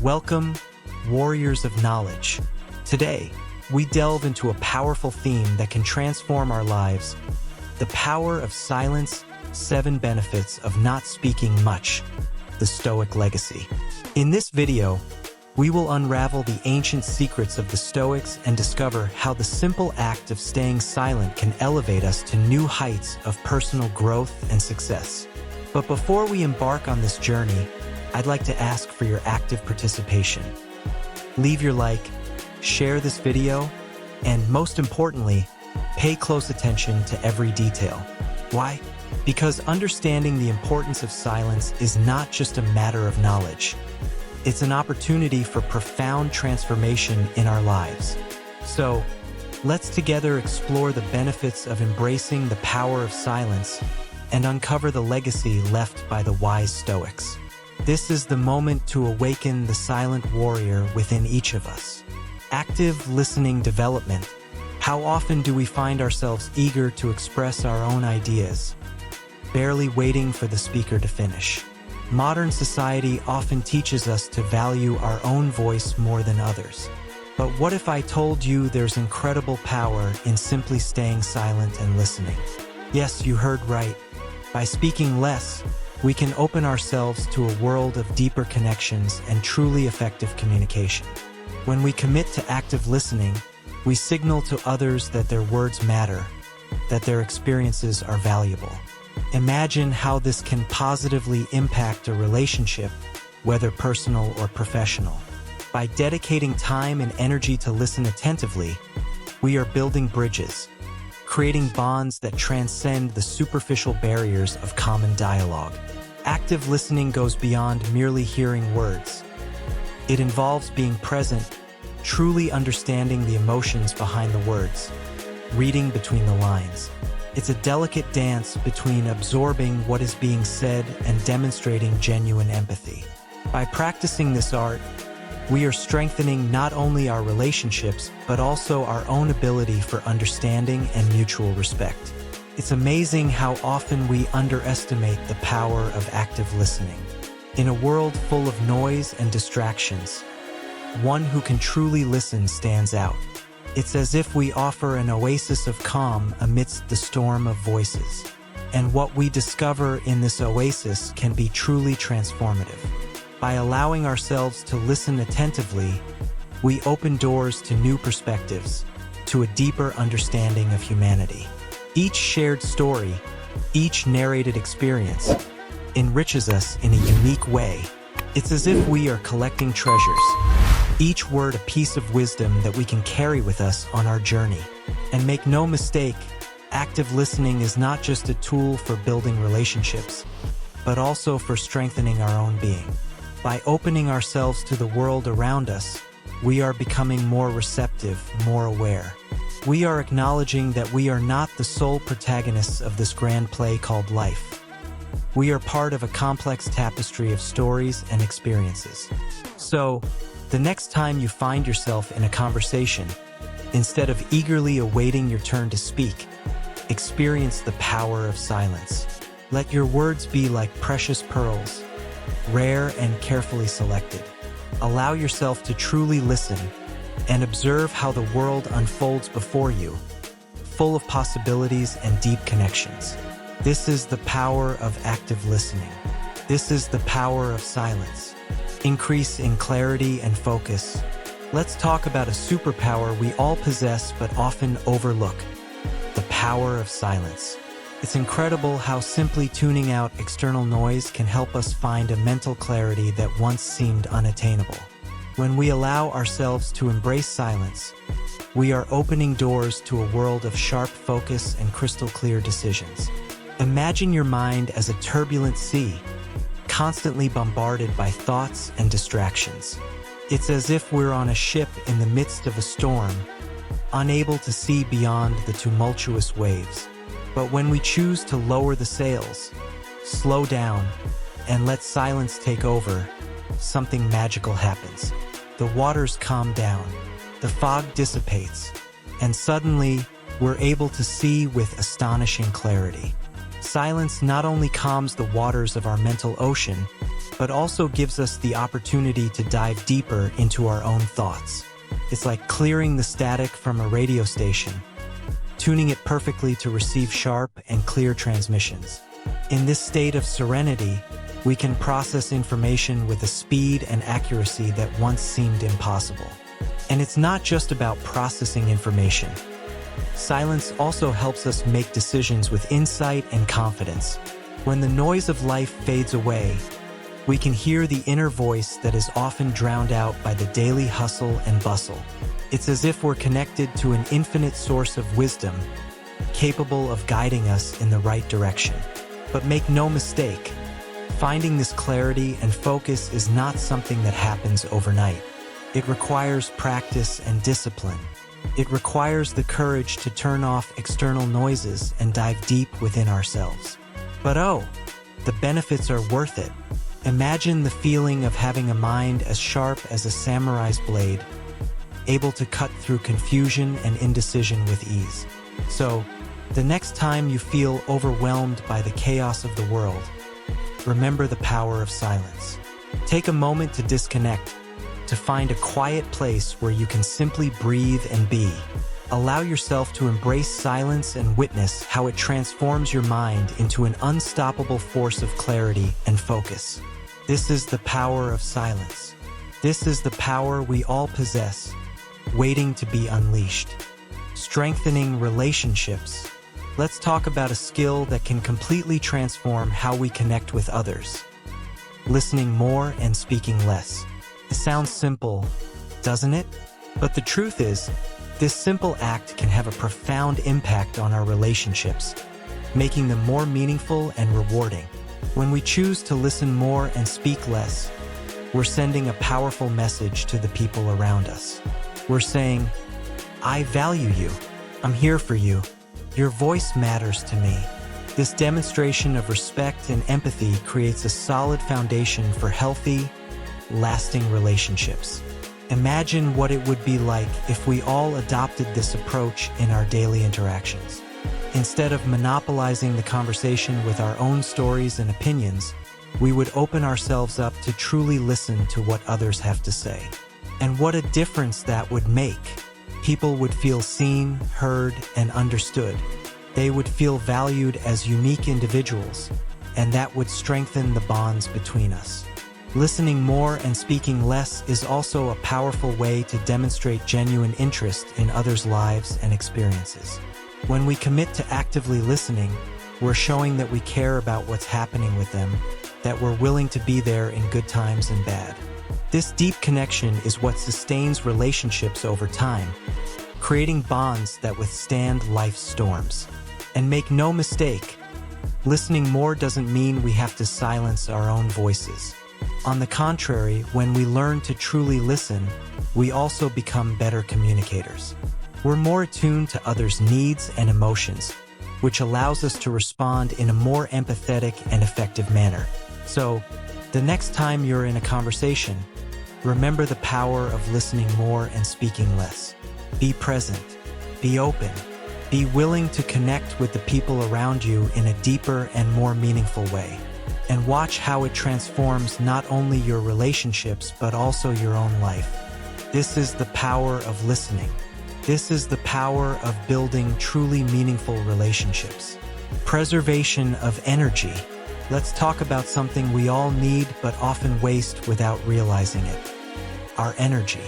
Welcome, warriors of knowledge. Today, we delve into a powerful theme that can transform our lives: the power of silence, 7 benefits of not speaking much, the Stoic legacy. In this video, we will unravel the ancient secrets of the Stoics and discover how the simple act of staying silent can elevate us to new heights of personal growth and success. But before we embark on this journey, I'd like to ask for your active participation. Leave your like, share this video, and most importantly, pay close attention to every detail. Why? Because understanding the importance of silence is not just a matter of knowledge. It's an opportunity for profound transformation in our lives. So, let's together explore the benefits of embracing the power of silence and uncover the legacy left by the wise Stoics. This is the moment to awaken the silent warrior within each of us. Active listening development. How often do we find ourselves eager to express our own ideas, barely waiting for the speaker to finish? Modern society often teaches us to value our own voice more than others. But what if I told you there's incredible power in simply staying silent and listening? Yes, you heard right. By speaking less, we can open ourselves to a world of deeper connections and truly effective communication. When we commit to active listening, we signal to others that their words matter, that their experiences are valuable. Imagine how this can positively impact a relationship, whether personal or professional. By dedicating time and energy to listen attentively, we are building bridges, creating bonds that transcend the superficial barriers of common dialogue. Active listening goes beyond merely hearing words. It involves being present, truly understanding the emotions behind the words, reading between the lines. It's a delicate dance between absorbing what is being said and demonstrating genuine empathy. By practicing this art, we are strengthening not only our relationships, but also our own ability for understanding and mutual respect. It's amazing how often we underestimate the power of active listening. In a world full of noise and distractions, one who can truly listen stands out. It's as if we offer an oasis of calm amidst the storm of voices. And what we discover in this oasis can be truly transformative. By allowing ourselves to listen attentively, we open doors to new perspectives, to a deeper understanding of humanity. Each shared story, each narrated experience, enriches us in a unique way. It's as if we are collecting treasures, each word a piece of wisdom that we can carry with us on our journey. And make no mistake, active listening is not just a tool for building relationships, but also for strengthening our own being. By opening ourselves to the world around us, we are becoming more receptive, more aware. We are acknowledging that we are not the sole protagonists of this grand play called life. We are part of a complex tapestry of stories and experiences. So, the next time you find yourself in a conversation, instead of eagerly awaiting your turn to speak, experience the power of silence. Let your words be like precious pearls, rare and carefully selected. Allow yourself to truly listen and observe how the world unfolds before you, full of possibilities and deep connections. This is the power of active listening. This is the power of silence. Increase in clarity and focus. Let's talk about a superpower we all possess but often overlook: the power of silence. It's incredible how simply tuning out external noise can help us find a mental clarity that once seemed unattainable. When we allow ourselves to embrace silence, we are opening doors to a world of sharp focus and crystal clear decisions. Imagine your mind as a turbulent sea, constantly bombarded by thoughts and distractions. It's as if we're on a ship in the midst of a storm, unable to see beyond the tumultuous waves. But when we choose to lower the sails, slow down, and let silence take over, something magical happens. The waters calm down, the fog dissipates, and suddenly we're able to see with astonishing clarity. Silence not only calms the waters of our mental ocean, but also gives us the opportunity to dive deeper into our own thoughts. It's like clearing the static from a radio station, tuning it perfectly to receive sharp and clear transmissions. In this state of serenity, we can process information with a speed and accuracy that once seemed impossible. And it's not just about processing information. Silence also helps us make decisions with insight and confidence. When the noise of life fades away, we can hear the inner voice that is often drowned out by the daily hustle and bustle. It's as if we're connected to an infinite source of wisdom, capable of guiding us in the right direction. But make no mistake, finding this clarity and focus is not something that happens overnight. It requires practice and discipline. It requires the courage to turn off external noises and dive deep within ourselves. But oh, the benefits are worth it. Imagine the feeling of having a mind as sharp as a samurai's blade, able to cut through confusion and indecision with ease. So, the next time you feel overwhelmed by the chaos of the world, remember the power of silence. Take a moment to disconnect, to find a quiet place where you can simply breathe and be. Allow yourself to embrace silence and witness how it transforms your mind into an unstoppable force of clarity and focus. This is the power of silence. This is the power we all possess, waiting to be unleashed. Strengthening relationships. Let's talk about a skill that can completely transform how we connect with others. Listening more and speaking less. It sounds simple, doesn't it? But the truth is, this simple act can have a profound impact on our relationships, making them more meaningful and rewarding. When we choose to listen more and speak less, we're sending a powerful message to the people around us. We're saying, I value you. I'm here for you. Your voice matters to me. This demonstration of respect and empathy creates a solid foundation for healthy, lasting relationships. Imagine what it would be like if we all adopted this approach in our daily interactions. Instead of monopolizing the conversation with our own stories and opinions, we would open ourselves up to truly listen to what others have to say. And what a difference that would make. People would feel seen, heard, and understood. They would feel valued as unique individuals, and that would strengthen the bonds between us. Listening more and speaking less is also a powerful way to demonstrate genuine interest in others' lives and experiences. When we commit to actively listening, we're showing that we care about what's happening with them, that we're willing to be there in good times and bad. This deep connection is what sustains relationships over time, creating bonds that withstand life's storms. And make no mistake, listening more doesn't mean we have to silence our own voices. On the contrary, when we learn to truly listen, we also become better communicators. We're more attuned to others' needs and emotions, which allows us to respond in a more empathetic and effective manner. So, the next time you're in a conversation, remember the power of listening more and speaking less. Be present, be open, be willing to connect with the people around you in a deeper and more meaningful way. And watch how it transforms not only your relationships but also your own life. This is the power of listening. This is the power of building truly meaningful relationships. Preservation of energy. Let's talk about something we all need but often waste without realizing it. Our energy.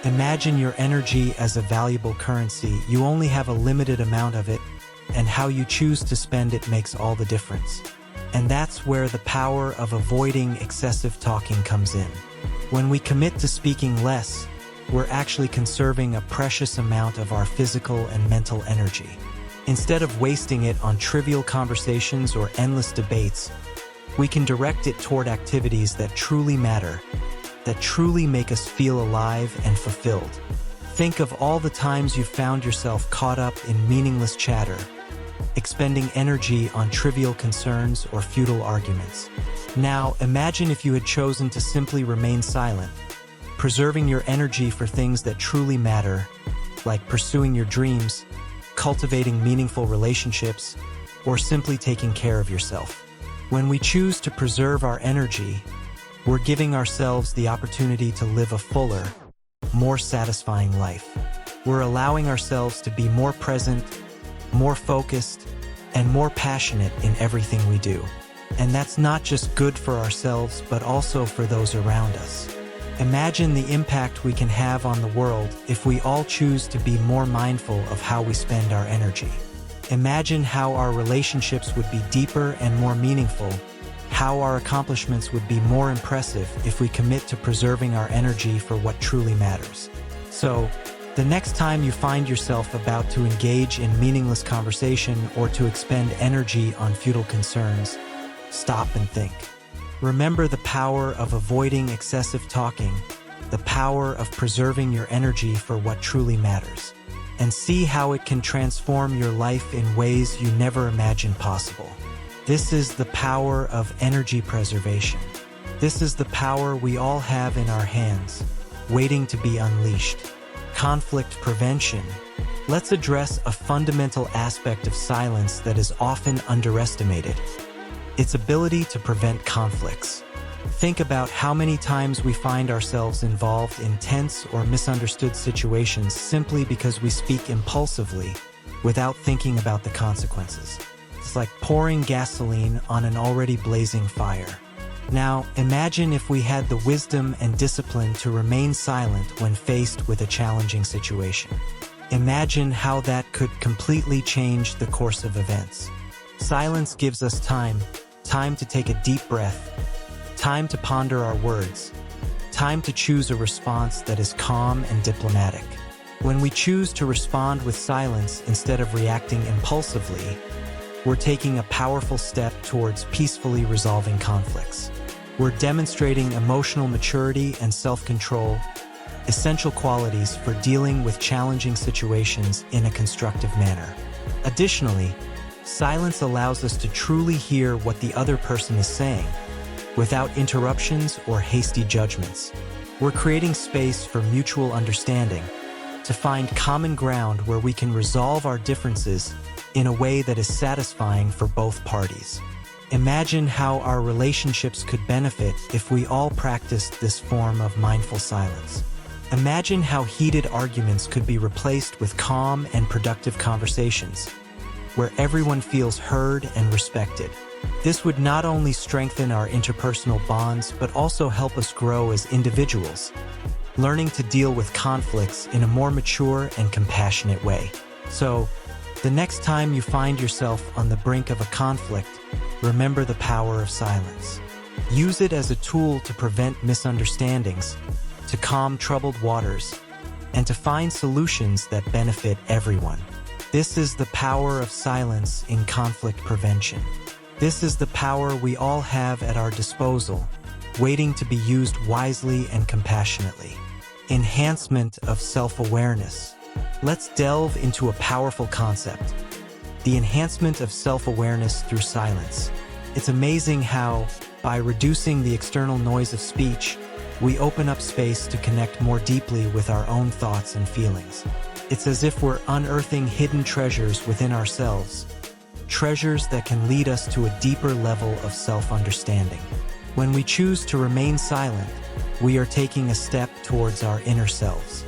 Imagine your energy as a valuable currency. You only have a limited amount of it, and how you choose to spend it makes all the difference. And that's where the power of avoiding excessive talking comes in. When we commit to speaking less, we're actually conserving a precious amount of our physical and mental energy. Instead of wasting it on trivial conversations or endless debates, we can direct it toward activities that truly matter, that truly make us feel alive and fulfilled. Think of all the times you've found yourself caught up in meaningless chatter, expending energy on trivial concerns or futile arguments. Now, imagine if you had chosen to simply remain silent, preserving your energy for things that truly matter, like pursuing your dreams, cultivating meaningful relationships, or simply taking care of yourself. When we choose to preserve our energy, we're giving ourselves the opportunity to live a fuller, more satisfying life. We're allowing ourselves to be more present, more focused, and more passionate in everything we do. And that's not just good for ourselves, but also for those around us. Imagine the impact we can have on the world if we all choose to be more mindful of how we spend our energy. Imagine how our relationships would be deeper and more meaningful, how our accomplishments would be more impressive if we commit to preserving our energy for what truly matters. So, the next time you find yourself about to engage in meaningless conversation or to expend energy on futile concerns, stop and think. Remember the power of avoiding excessive talking, the power of preserving your energy for what truly matters, and see how it can transform your life in ways you never imagined possible. This is the power of energy preservation. This is the power we all have in our hands, waiting to be unleashed. Conflict prevention. Let's address a fundamental aspect of silence that is often underestimated: its ability to prevent conflicts. Think about how many times we find ourselves involved in tense or misunderstood situations simply because we speak impulsively without thinking about the consequences. It's like pouring gasoline on an already blazing fire. Now, imagine if we had the wisdom and discipline to remain silent when faced with a challenging situation. Imagine how that could completely change the course of events. Silence gives us time to take a deep breath, time to ponder our words, time to choose a response that is calm and diplomatic. When we choose to respond with silence instead of reacting impulsively, we're taking a powerful step towards peacefully resolving conflicts. We're demonstrating emotional maturity and self-control, essential qualities for dealing with challenging situations in a constructive manner. Additionally, silence allows us to truly hear what the other person is saying, without interruptions or hasty judgments. We're creating space for mutual understanding, to find common ground where we can resolve our differences in a way that is satisfying for both parties. Imagine how our relationships could benefit if we all practiced this form of mindful silence. Imagine how heated arguments could be replaced with calm and productive conversations, where everyone feels heard and respected. This would not only strengthen our interpersonal bonds, but also help us grow as individuals, learning to deal with conflicts in a more mature and compassionate way. So, the next time you find yourself on the brink of a conflict, remember the power of silence. Use it as a tool to prevent misunderstandings, to calm troubled waters, and to find solutions that benefit everyone. This is the power of silence in conflict prevention. This is the power we all have at our disposal, waiting to be used wisely and compassionately. Enhancement of self-awareness. Let's delve into a powerful concept: the enhancement of self-awareness through silence. It's amazing how, by reducing the external noise of speech, we open up space to connect more deeply with our own thoughts and feelings. It's as if we're unearthing hidden treasures within ourselves, treasures that can lead us to a deeper level of self-understanding. When we choose to remain silent, we are taking a step towards our inner selves.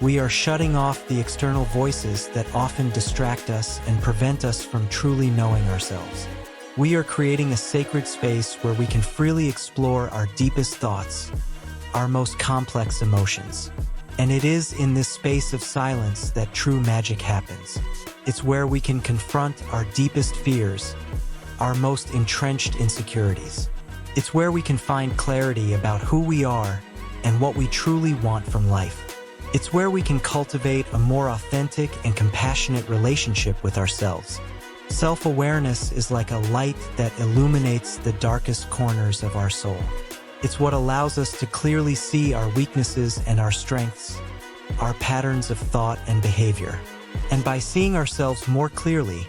We are shutting off the external voices that often distract us and prevent us from truly knowing ourselves. We are creating a sacred space where we can freely explore our deepest thoughts, our most complex emotions. And it is in this space of silence that true magic happens. It's where we can confront our deepest fears, our most entrenched insecurities. It's where we can find clarity about who we are and what we truly want from life. It's where we can cultivate a more authentic and compassionate relationship with ourselves. Self-awareness is like a light that illuminates the darkest corners of our soul. It's what allows us to clearly see our weaknesses and our strengths, our patterns of thought and behavior. And by seeing ourselves more clearly,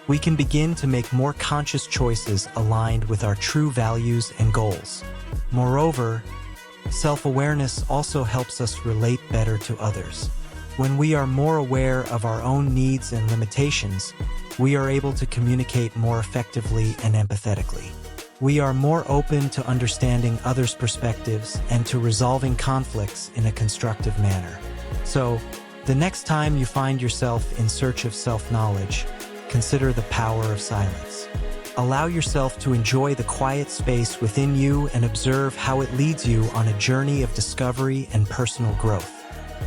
we can begin to make more conscious choices aligned with our true values and goals. Moreover, self-awareness also helps us relate better to others. When we are more aware of our own needs and limitations, we are able to communicate more effectively and empathetically. We are more open to understanding others' perspectives and to resolving conflicts in a constructive manner. So, the next time you find yourself in search of self-knowledge, consider the power of silence. Allow yourself to enjoy the quiet space within you and observe how it leads you on a journey of discovery and personal growth.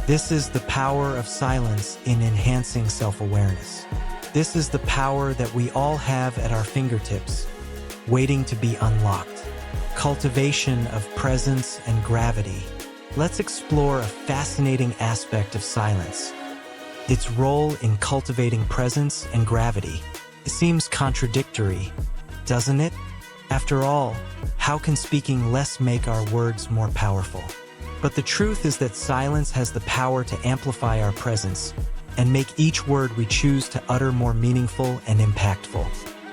This is the power of silence in enhancing self-awareness. This is the power that we all have at our fingertips, waiting to be unlocked. Cultivation of presence and gravity. Let's explore a fascinating aspect of silence: its role in cultivating presence and gravity. It seems contradictory, doesn't it? After all, how can speaking less make our words more powerful? But the truth is that silence has the power to amplify our presence and make each word we choose to utter more meaningful and impactful.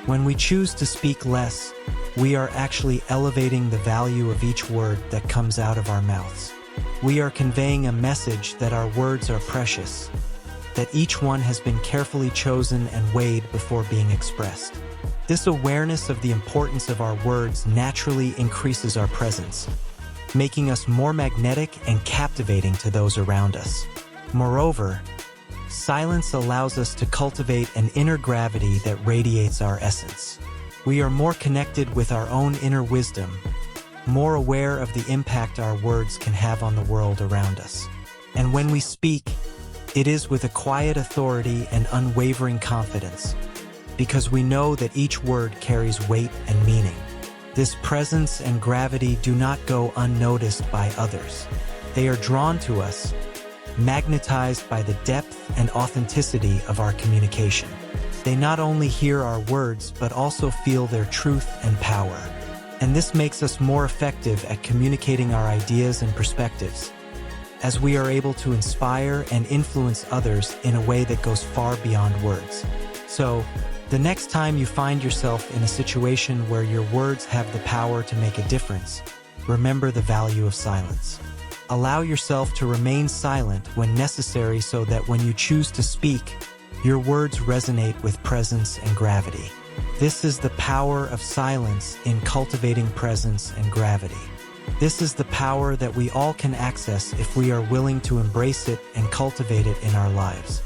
When we choose to speak less, we are actually elevating the value of each word that comes out of our mouths. We are conveying a message that our words are precious, that each one has been carefully chosen and weighed before being expressed. This awareness of the importance of our words naturally increases our presence, making us more magnetic and captivating to those around us. Moreover, silence allows us to cultivate an inner gravity that radiates our essence. We are more connected with our own inner wisdom, more aware of the impact our words can have on the world around us. And when we speak, it is with a quiet authority and unwavering confidence, because we know that each word carries weight and meaning. This presence and gravity do not go unnoticed by others. They are drawn to us, magnetized by the depth and authenticity of our communication. They not only hear our words, but also feel their truth and power. And this makes us more effective at communicating our ideas and perspectives, as we are able to inspire and influence others in a way that goes far beyond words. So, the next time you find yourself in a situation where your words have the power to make a difference, remember the value of silence. Allow yourself to remain silent when necessary so that when you choose to speak, your words resonate with presence and gravity. This is the power of silence in cultivating presence and gravity. This is the power that we all can access if we are willing to embrace it and cultivate it in our lives.